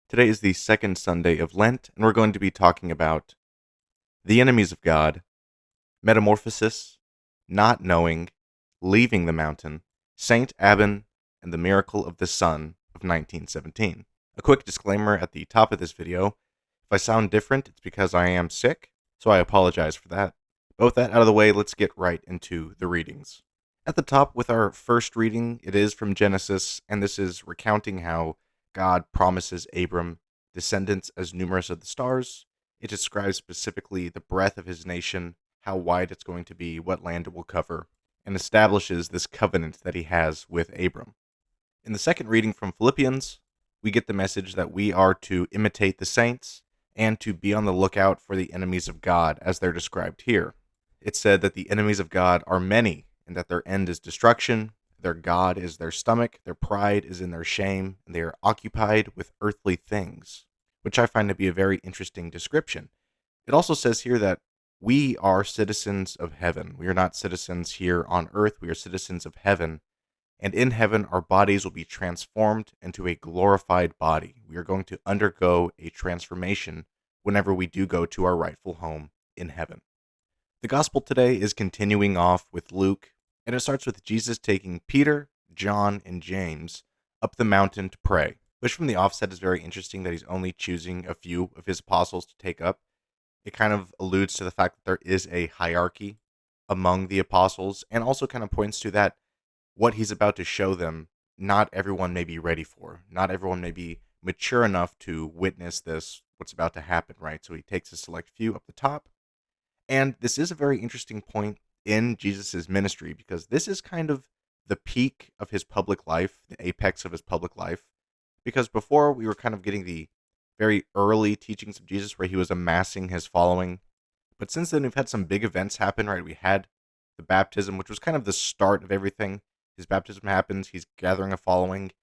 Today is the second Sunday of Lent, and we're going to be talking about the enemies of God, metamorphosis, not knowing, leaving the mountain, Saint Abban, and the miracle of the sun of 1917. A quick disclaimer at the top of this video: if I sound different, it's because I am sick, so I apologize for that. But with that out of the way, let's get right into the readings. At the top, with our first reading, it is from Genesis, and this is recounting how God promises Abram descendants as numerous as the stars. It describes specifically the breadth of his nation, how wide it's going to be, what land it will cover, and establishes this covenant that he has with Abram. In the second reading from Philippians, we get the message that we are to imitate the saints and to be on the lookout for the enemies of God as they're described here. It's said that the enemies of God are many and that their end is destruction. Their God is their stomach, their pride is in their shame, and they are occupied with earthly things, which I find to be a very interesting description. It also says here that we are citizens of heaven. We are not citizens here on earth, we are citizens of heaven. And in heaven, our bodies will be transformed into a glorified body. We are going to undergo a transformation whenever we do go to our rightful home in heaven. The gospel today is continuing off with Luke, and it starts with Jesus taking Peter, John, and James up the mountain to pray, which from the offset is very interesting that he's only choosing a few of his apostles to take up. It kind of alludes to the fact that there is a hierarchy among the apostles, and also kind of points to that what he's about to show them, not everyone may be ready for. Not everyone may be mature enough to witness this, what's about to happen, right? So he takes a select few up the top. And this is a very interesting point in Jesus' ministry, because this is kind of the peak of his public life, the apex of his public life. Because before we were kind of getting the very early teachings of Jesus where he was amassing his following. But since then, we've had some big events happen, right? We had the baptism, which was kind of the start of everything. His baptism happens, he's gathering a following.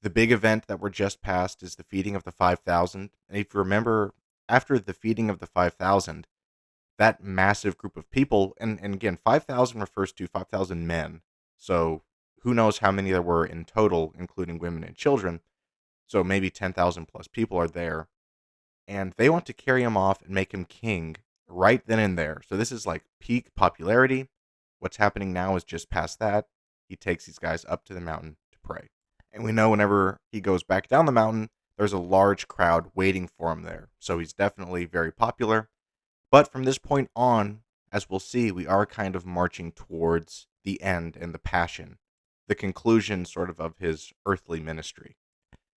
The big event that we're just past is the feeding of the 5,000. And if you remember, after the feeding of the 5,000, that massive group of people, and again, 5,000 refers to 5,000 men. So who knows how many there were in total, including women and children. So maybe 10,000 plus people are there. And they want to carry him off and make him king right then and there. So this is like peak popularity. What's happening now is just past that. He takes these guys up to the mountain to pray. And we know whenever he goes back down the mountain, there's a large crowd waiting for him there. So he's definitely very popular. But from this point on, as we'll see, we are kind of marching towards the end and the passion, the conclusion sort of his earthly ministry.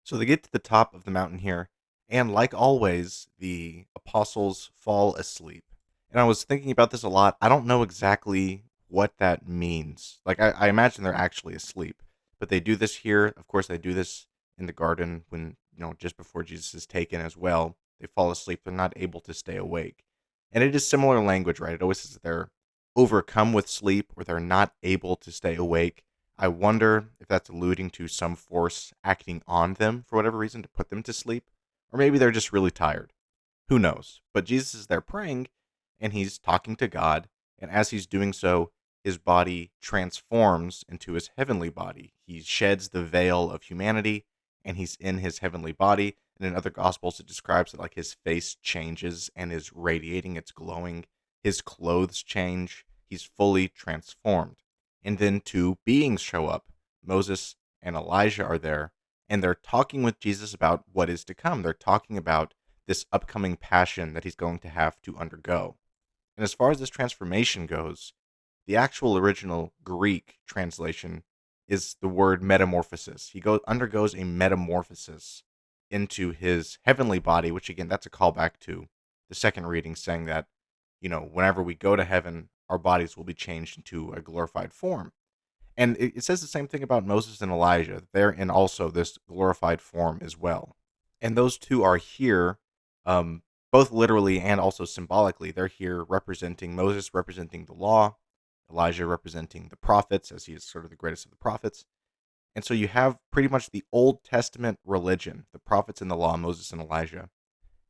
So they get to the top of the mountain here, and like always, the apostles fall asleep. And I was thinking about this a lot. I don't know exactly what that means. Like, I imagine they're actually asleep, but they do this here. Of course, they do this in the garden when, just before Jesus is taken as well. They fall asleep. They're not able to stay awake. And it is similar language, right? It always says they're overcome with sleep or they're not able to stay awake. I wonder if that's alluding to some force acting on them for whatever reason to put them to sleep. Or maybe they're just really tired. Who knows? But Jesus is there praying and he's talking to God. And as he's doing so, his body transforms into his heavenly body. He sheds the veil of humanity and he's in his heavenly body. And in other gospels, it describes that like his face changes and is radiating, it's glowing. His clothes change. He's fully transformed. And then two beings show up. Moses and Elijah are there, and they're talking with Jesus about what is to come. They're talking about this upcoming passion that he's going to have to undergo. And as far as this transformation goes, the actual original Greek translation is the word metamorphosis. He undergoes a metamorphosis into his heavenly body, which again, that's a callback to the second reading saying that, whenever we go to heaven, our bodies will be changed into a glorified form. And it says the same thing about Moses and Elijah. They're in also this glorified form as well. And those two are here, both literally and also symbolically. They're here representing Moses, representing the law, Elijah representing the prophets, as he is sort of the greatest of the prophets. And so you have pretty much the Old Testament religion, the prophets and the law, Moses and Elijah,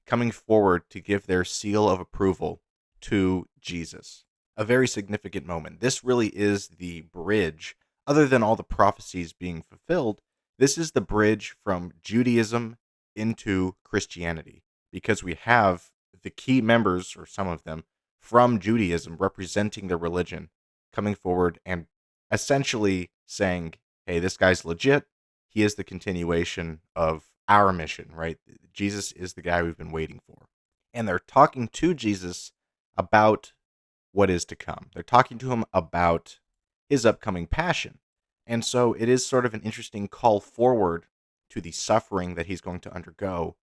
coming forward to give their seal of approval to Jesus. A very significant moment. This really is the bridge, other than all the prophecies being fulfilled, this is the bridge from Judaism into Christianity because we have the key members, or some of them, from Judaism representing the religion coming forward and essentially saying, hey, this guy's legit. He is the continuation of our mission, right? Jesus is the guy we've been waiting for. And they're talking to Jesus about what is to come. They're talking to him about his upcoming passion. And so it is sort of an interesting call forward to the suffering that he's going to undergo.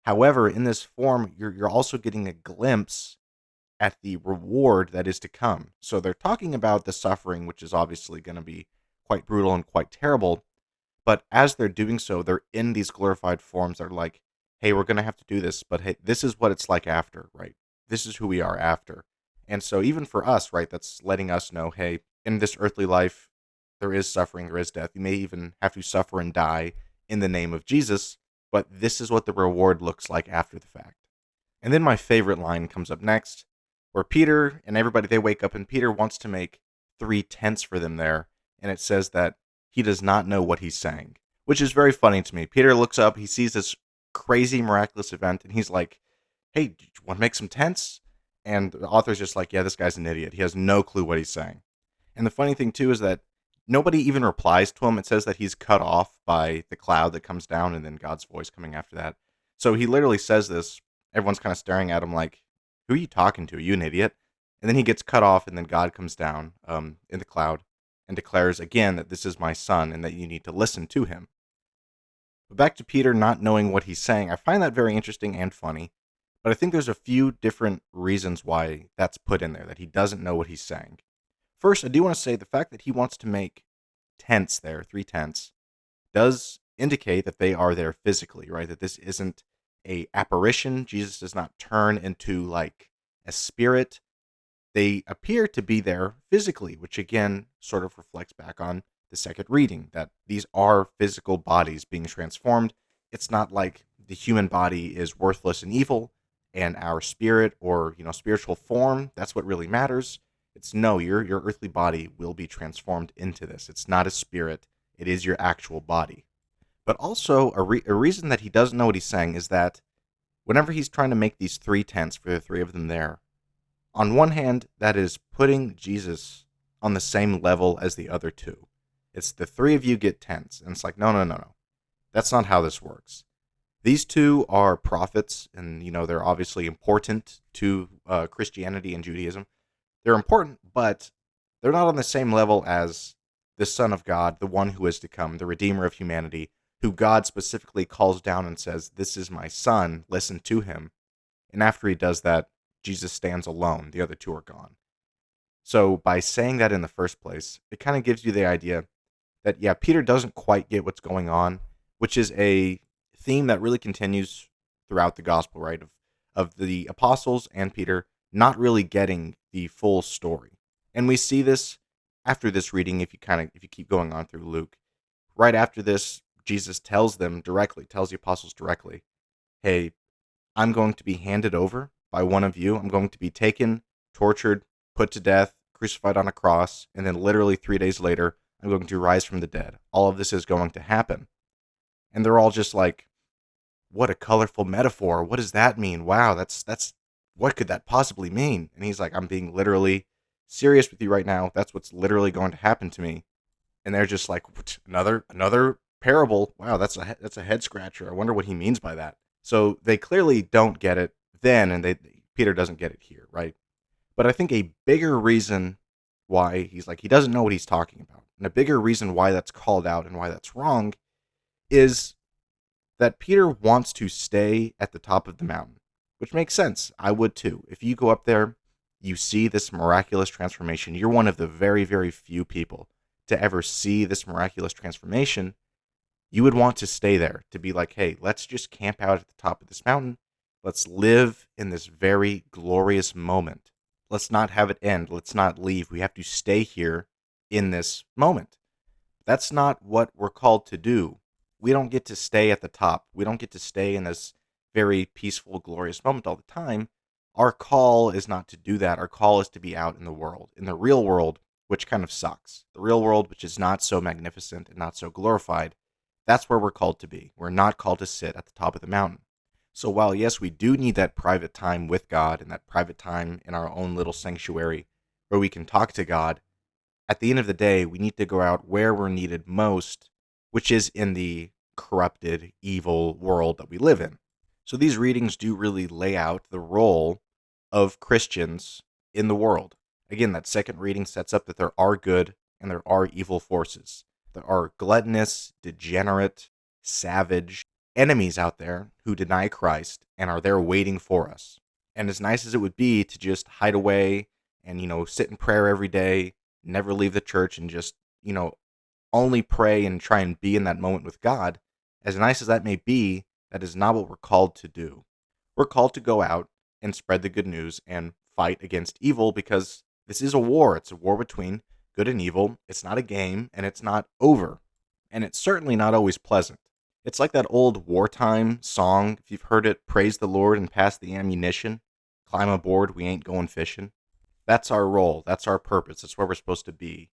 However, in this form, you're also getting a glimpse at the reward that is to come. So they're talking about the suffering, which is obviously going to be quite brutal and quite terrible. But as they're doing so, they're in these glorified forms. They're like, hey, we're going to have to do this, but hey, this is what it's like after, right? This is who we are after. And so even for us, right, that's letting us know, hey, in this earthly life, there is suffering, there is death. You may even have to suffer and die in the name of Jesus, but this is what the reward looks like after the fact. And then my favorite line comes up next, where Peter and everybody, they wake up, and Peter wants to make 3 tents for them there, and it says that he does not know what he's saying, which is very funny to me. Peter looks up, he sees this crazy, miraculous event, and he's like, hey, do you want to make some tents? And the author's just like, yeah, this guy's an idiot. He has no clue what he's saying. And the funny thing, too, is that nobody even replies to him. It says that he's cut off by the cloud that comes down and then God's voice coming after that. So he literally says this. Everyone's kind of staring at him like, who are you talking to? Are you an idiot? And then he gets cut off, and then God comes down in the cloud and declares again that this is my son and that you need to listen to him. But back to Peter not knowing what he's saying, I find that very interesting and funny. But I think there's a few different reasons why that's put in there, that he doesn't know what he's saying. First, I do want to say the fact that he wants to make tents there, 3 tents, does indicate that they are there physically, right? That this isn't a apparition. Jesus does not turn into like a spirit. They appear to be there physically, which again sort of reflects back on the second reading, that these are physical bodies being transformed. It's not like the human body is worthless and evil, and our spirit or spiritual form, that's what really matters. It's no, your earthly body will be transformed into this. It's not a spirit, it is your actual body. But also a reason that he doesn't know what he's saying is that whenever he's trying to make these 3 tents for the 3 of them there, on one hand, that is putting Jesus on the same level as the other 2. It's the 3 of you get tents, and it's like, no. That's not how this works. These 2 are prophets, and they're obviously important to Christianity and Judaism. They're important, but they're not on the same level as the Son of God, the one who is to come, the Redeemer of humanity, who God specifically calls down and says, this is my son, listen to him. And after he does that, Jesus stands alone. The other 2 are gone. So by saying that in the first place, it kind of gives you the idea that, yeah, Peter doesn't quite get what's going on, which is a theme that really continues throughout the gospel, right? Of the apostles and Peter not really getting the full story. And we see this after this reading, if you keep going on through Luke. Right after this, Jesus tells the apostles directly, hey, I'm going to be handed over by one of you. I'm going to be taken, tortured, put to death, crucified on a cross, and then literally 3 days later, I'm going to rise from the dead. All of this is going to happen. And they're all just like, what a colorful metaphor. What does that mean? Wow, that's what could that possibly mean? And he's like, I'm being literally serious with you right now. That's what's literally going to happen to me. And they're just like, another parable. Wow, that's a head scratcher. I wonder what he means by that. So they clearly don't get it then, and Peter doesn't get it here, right? But I think a bigger reason why he's like, he doesn't know what he's talking about, and a bigger reason why that's called out and why that's wrong is that Peter wants to stay at the top of the mountain, which makes sense. I would too. If you go up there, you see this miraculous transformation. You're one of the very, very few people to ever see this miraculous transformation. You would want to stay there, to be like, hey, let's just camp out at the top of this mountain. Let's live in this very glorious moment. Let's not have it end. Let's not leave. We have to stay here in this moment. That's not what we're called to do. We don't get to stay at the top. We don't get to stay in this very peaceful, glorious moment all the time. Our call is not to do that. Our call is to be out in the world, in the real world, which kind of sucks. The real world, which is not so magnificent and not so glorified. That's where we're called to be. We're not called to sit at the top of the mountain. So while, yes, we do need that private time with God and that private time in our own little sanctuary where we can talk to God, at the end of the day, we need to go out where we're needed most, which is in the corrupted, evil world that we live in. So these readings do really lay out the role of Christians in the world. Again, that second reading sets up that there are good and there are evil forces. There are gluttonous, degenerate, savage enemies out there who deny Christ and are there waiting for us. And as nice as it would be to just hide away and, sit in prayer every day, never leave the church and just, only pray and try and be in that moment with God, as nice as that may be, that is not what we're called to do. We're called to go out and spread the good news and fight against evil because this is a war. It's a war between good and evil. It's not a game, and it's not over. And it's certainly not always pleasant. It's like that old wartime song, if you've heard it, praise the Lord and pass the ammunition. Climb aboard, we ain't going fishing. That's our role. That's our purpose. That's where we're supposed to be.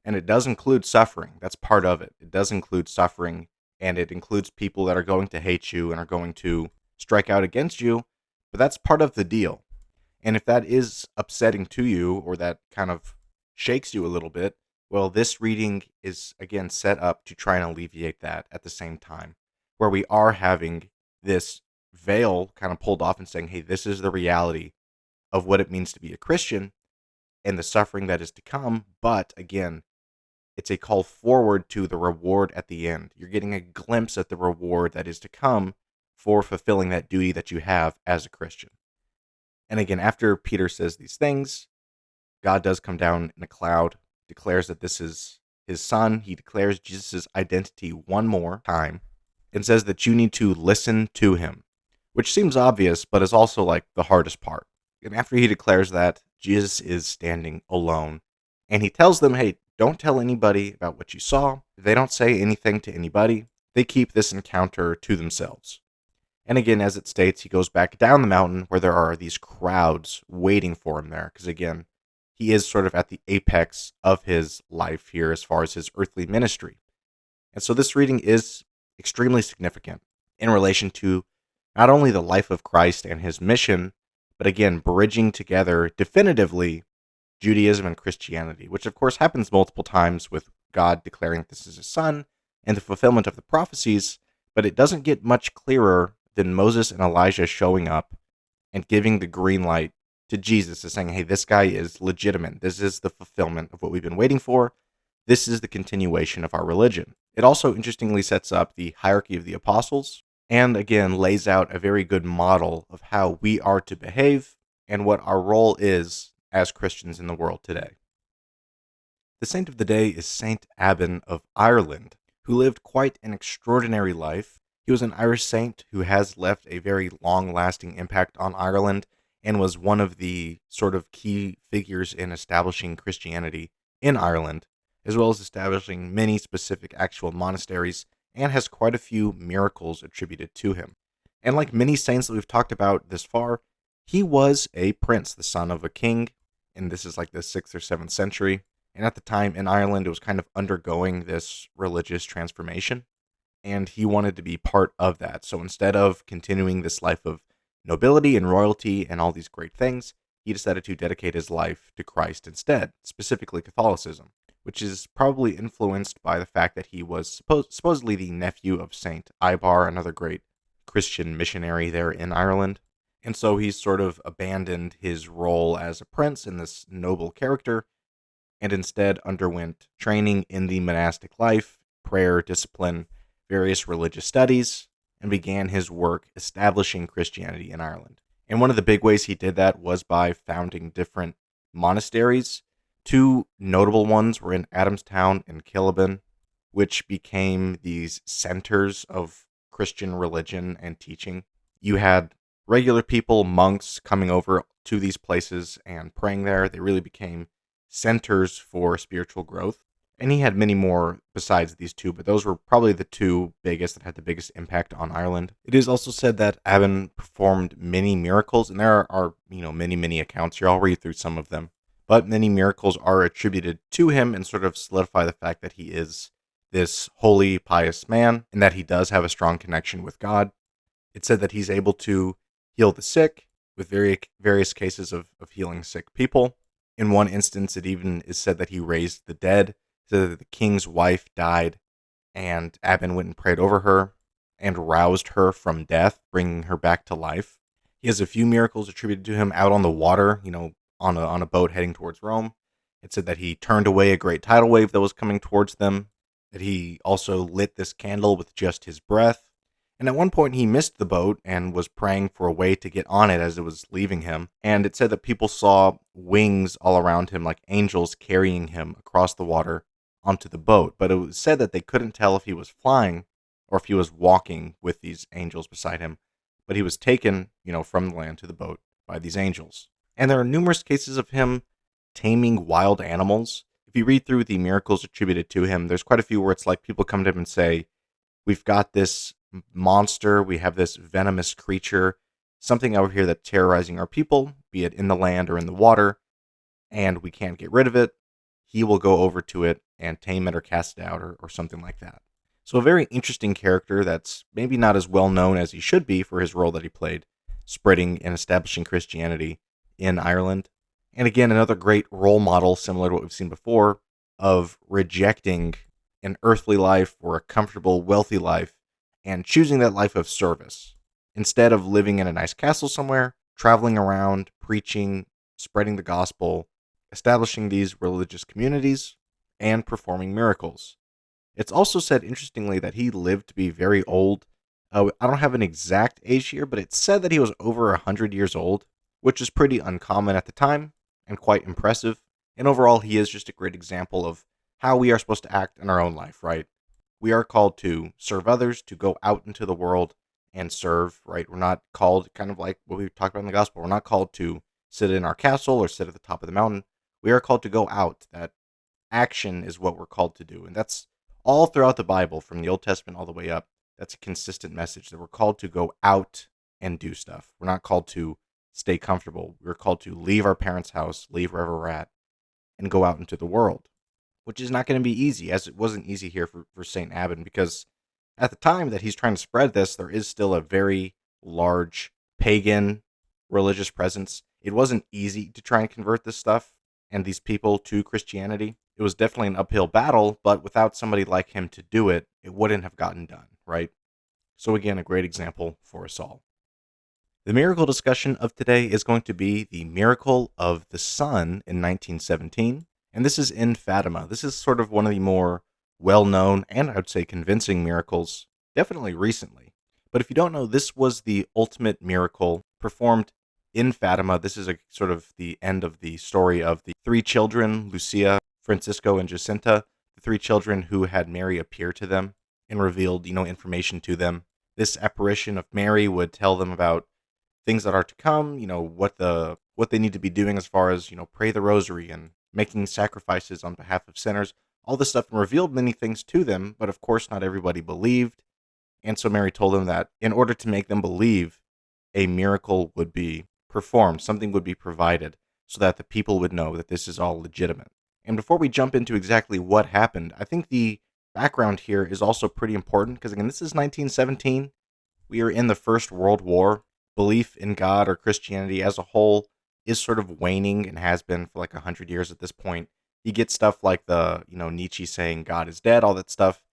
And it does include suffering. That's part of it. It does include suffering, and it includes people that are going to hate you and are going to strike out against you, but that's part of the deal. And if that is upsetting to you or that kind of shakes you a little bit, well, this reading is, again, set up to try and alleviate that at the same time, where we are having this veil kind of pulled off and saying, hey, this is the reality of what it means to be a Christian and the suffering that is to come. But again, it's a call forward to the reward at the end. You're getting a glimpse at the reward that is to come for fulfilling that duty that you have as a Christian. And again, after Peter says these things, God does come down in a cloud, declares that this is his son. He declares Jesus' identity one more time and says that you need to listen to him, which seems obvious, but is also like the hardest part. And after he declares that, Jesus is standing alone. And he tells them, hey, don't tell anybody about what you saw. They don't say anything to anybody. They keep this encounter to themselves. And again, as it states, he goes back down the mountain where there are these crowds waiting for him there. Because again, he is sort of at the apex of his life here as far as his earthly ministry. And so this reading is extremely significant in relation to not only the life of Christ and his mission, but again, bridging together definitively Judaism and Christianity, which of course happens multiple times with God declaring this is his son and the fulfillment of the prophecies, but it doesn't get much clearer than Moses and Elijah showing up and giving the green light to Jesus as saying, hey, this guy is legitimate. This is the fulfillment of what we've been waiting for. This is the continuation of our religion. It also interestingly sets up the hierarchy of the apostles and again lays out a very good model of how we are to behave and what our role is as Christians in the world today. The saint of the day is Saint Abban of Ireland, who lived quite an extraordinary life. He was an Irish saint who has left a very long-lasting impact on Ireland and was one of the sort of key figures in establishing Christianity in Ireland, as well as establishing many specific actual monasteries, and has quite a few miracles attributed to him. And like many saints that we've talked about this far, he was a prince, the son of a king, and this is like the 6th or 7th century. And at the time in Ireland, it was kind of undergoing this religious transformation, and he wanted to be part of that. So instead of continuing this life of nobility and royalty and all these great things, he decided to dedicate his life to Christ instead, specifically Catholicism, which is probably influenced by the fact that he was supposedly the nephew of Saint Ibar, another great Christian missionary there in Ireland. And so he's sort of abandoned his role as a prince and this noble character, and instead underwent training in the monastic life, prayer, discipline, various religious studies, and began his work establishing Christianity in Ireland. And one of the big ways he did that was by founding different monasteries. Two notable ones were in Adamstown and Killiban, which became these centers of Christian religion and teaching. You had regular people, monks, coming over to these places and praying there. They really became centers for spiritual growth. And he had many more besides these two, but those were probably the two biggest that had the biggest impact on Ireland. It is also said that Abban performed many miracles, and there are many accounts here. I'll read through some of them. But many miracles are attributed to him and sort of solidify the fact that he is this holy, pious man, and that he does have a strong connection with God. It said that he's able to heal the sick with various cases of healing sick people. In one instance, it even is said that he raised the dead, so that the king's wife died, and Abban went and prayed over her and roused her from death, bringing her back to life. He has a few miracles attributed to him out on the water, on a boat heading towards Rome. It said that he turned away a great tidal wave that was coming towards them, that he also lit this candle with just his breath. And at one point he missed the boat and was praying for a way to get on it as it was leaving him. And it said that people saw wings all around him, like angels carrying him across the water onto the boat. But it was said that they couldn't tell if he was flying or if he was walking with these angels beside him. But he was taken, from the land to the boat by these angels. And there are numerous cases of him taming wild animals. If you read through the miracles attributed to him, there's quite a few where it's like people come to him and say, we've got this monster, we have this venomous creature, something out here that's terrorizing our people, be it in the land or in the water, and we can't get rid of it. He will go over to it and tame it or cast it out or something like that. So a very interesting character that's maybe not as well known as he should be for his role that he played, spreading and establishing Christianity in Ireland. And again, another great role model, similar to what we've seen before, of rejecting an earthly life or a comfortable, wealthy life and choosing that life of service. Instead of living in a nice castle somewhere, traveling around, preaching, spreading the gospel, establishing these religious communities, and performing miracles. It's also said, interestingly, that he lived to be very old. I don't have an exact age here, but it's said that he was over 100 years old, which is pretty uncommon at the time and quite impressive. And overall, he is just a great example of how we are supposed to act in our own life, right? We are called to serve others, to go out into the world and serve, right? We're not called, kind of like what we talked about in the gospel, we're not called to sit in our castle or sit at the top of the mountain. We are called to go out. That action is what we're called to do. And that's all throughout the Bible, from the Old Testament all the way up. That's a consistent message that we're called to go out and do stuff. We're not called to stay comfortable. We're called to leave our parents' house, leave wherever we're at, and go out into the world, which is not going to be easy, as it wasn't easy here for St. Abban, because at the time that he's trying to spread this, there is still a very large pagan religious presence. It wasn't easy to try and convert this stuff and these people to Christianity. It was definitely an uphill battle, but without somebody like him to do it, it wouldn't have gotten done, right? So again, a great example for us all. The miracle discussion of today is going to be the miracle of the sun in 1917, and this is in Fatima. This is sort of one of the more well-known and I would say convincing miracles, definitely recently. But if you don't know, this was the ultimate miracle performed in Fatima. This is a sort of the end of the story of the three children, Lucia, Francisco, and Jacinta, the three children who had Mary appear to them and revealed, information to them. This apparition of Mary would tell them about things that are to come, what they need to be doing as far as, pray the rosary and making sacrifices on behalf of sinners, all this stuff, and revealed many things to them, but of course not everybody believed. And so Mary told them that in order to make them believe, a miracle would be performed, something would be provided, so that the people would know that this is all legitimate. And before we jump into exactly what happened, I think the background here is also pretty important, because again, this is 1917. We are in the First World War. Belief in God or Christianity as a whole is sort of waning and has been for like 100 years at this point. You get stuff like the, Nietzsche saying God is dead, all that stuff.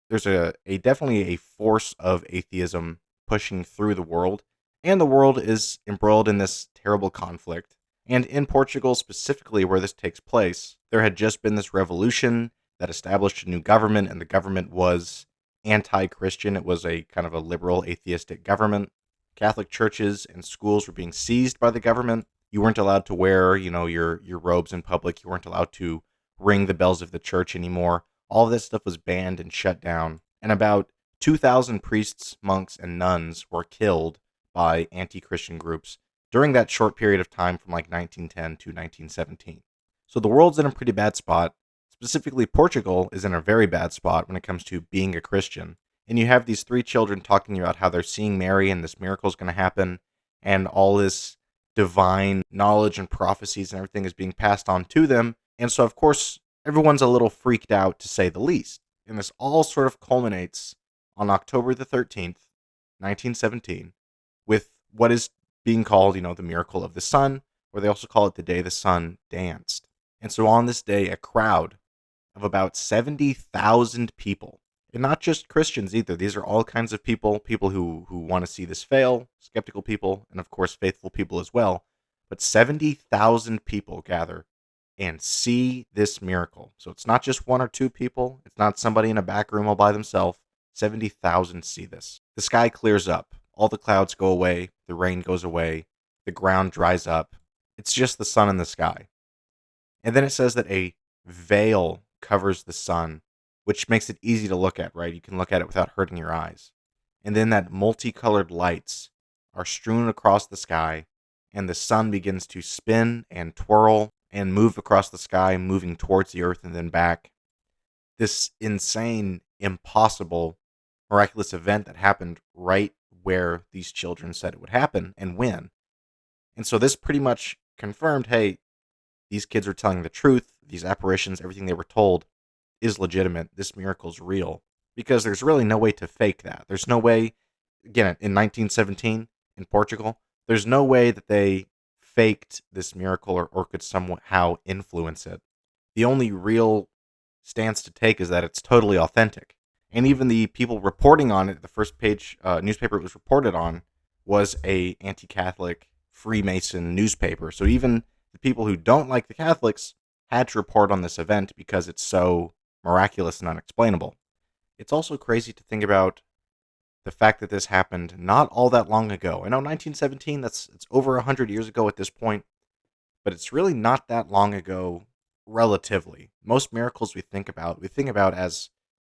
There's a definitely a force of atheism pushing through the world, and the world is embroiled in this terrible conflict. And in Portugal specifically, where this takes place, there had just been this revolution that established a new government, and the government was anti-Christian. It was a kind of a liberal atheistic government. Catholic churches and schools were being seized by the government. You weren't allowed to wear, your robes in public. You weren't allowed to ring the bells of the church anymore. All of this stuff was banned and shut down. And about 2,000 priests, monks, and nuns were killed by anti-Christian groups during that short period of time from like 1910 to 1917. So the world's in a pretty bad spot. Specifically, Portugal is in a very bad spot when it comes to being a Christian. And you have these three children talking about how they're seeing Mary and this miracle is going to happen, and all this divine knowledge and prophecies and everything is being passed on to them. And so, of course, everyone's a little freaked out, to say the least. And this all sort of culminates on October the 13th, 1917, with what is being called, the miracle of the sun, or they also call it the day the sun danced. And so on this day, a crowd of about 70,000 people, and not just Christians either. These are all kinds of people who want to see this fail, skeptical people, and of course faithful people as well. But 70,000 people gather and see this miracle. So it's not just one or two people. It's not somebody in a back room all by themselves. 70,000 see this. The sky clears up. All the clouds go away. The rain goes away. The ground dries up. It's just the sun in the sky. And then it says that a veil covers the sun, which makes it easy to look at, right? You can look at it without hurting your eyes. And then that multicolored lights are strewn across the sky, and the sun begins to spin and twirl and move across the sky, moving towards the earth and then back. This insane, impossible, miraculous event that happened right where these children said it would happen and when. And so this pretty much confirmed, hey, these kids are telling the truth. These apparitions, everything they were told is legitimate. This miracle's real. Because there's really no way to fake that. There's no way, again, in 1917 in Portugal, there's no way that they faked this miracle or could somehow influence it. The only real stance to take is that it's totally authentic. And even the people reporting on it, the first page newspaper it was reported on was a anti-Catholic Freemason newspaper. So even the people who don't like the Catholics had to report on this event because it's so miraculous and unexplainable. It's also crazy to think about the fact that this happened not all that long ago. I know 1917, it's over 100 years ago at this point, but it's really not that long ago relatively. Most miracles we think about as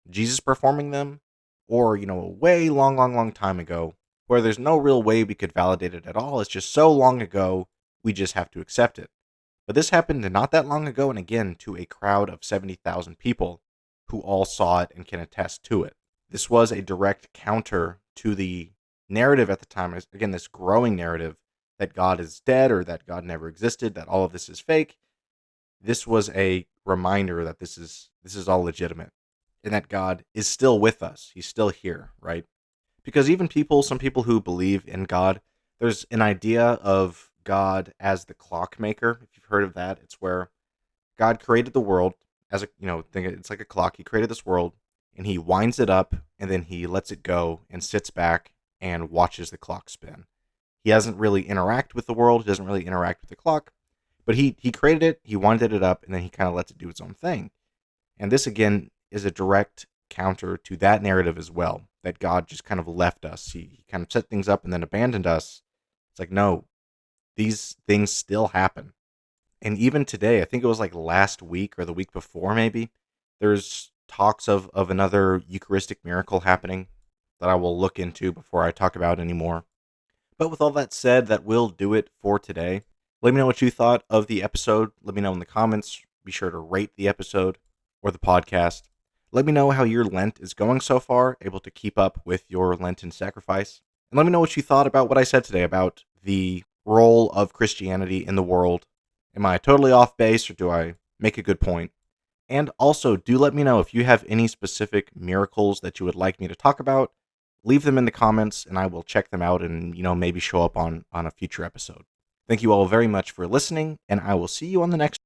Jesus performing them, or, a way long time ago, where there's no real way we could validate it at all. It's just so long ago, we just have to accept it. But this happened not that long ago, and again, to a crowd of 70,000 people who all saw it and can attest to it. This was a direct counter to the narrative at the time, again, this growing narrative that God is dead or that God never existed, that all of this is fake. This was a reminder that this is all legitimate and that God is still with us. He's still here, right? Because even some people who believe in God, there's an idea of God as the clockmaker. If you've heard of that, it's where God created the world as it's like a clock. He created this world and he winds it up and then he lets it go and sits back and watches the clock spin. He doesn't really interact with the world. He doesn't really interact with the clock, but he created it, he winded it up, and then he kind of lets it do its own thing. And this, again, is a direct counter to that narrative as well, that God just kind of left us. He kind of set things up and then abandoned us. It's like, no, these things still happen. And even today, I think it was like last week or the week before maybe, there's talks of another Eucharistic miracle happening that I will look into before I talk about anymore. But with all that said, that will do it for today. Let me know what you thought of the episode. Let me know in the comments. Be sure to rate the episode or the podcast. Let me know how your Lent is going so far, able to keep up with your Lenten sacrifice. And let me know what you thought about what I said today about the role of Christianity in the world. Am I totally off base or do I make a good point? And also, do let me know if you have any specific miracles that you would like me to talk about. Leave them in the comments and I will check them out and, maybe show up on a future episode. Thank you all very much for listening, and I will see you on the next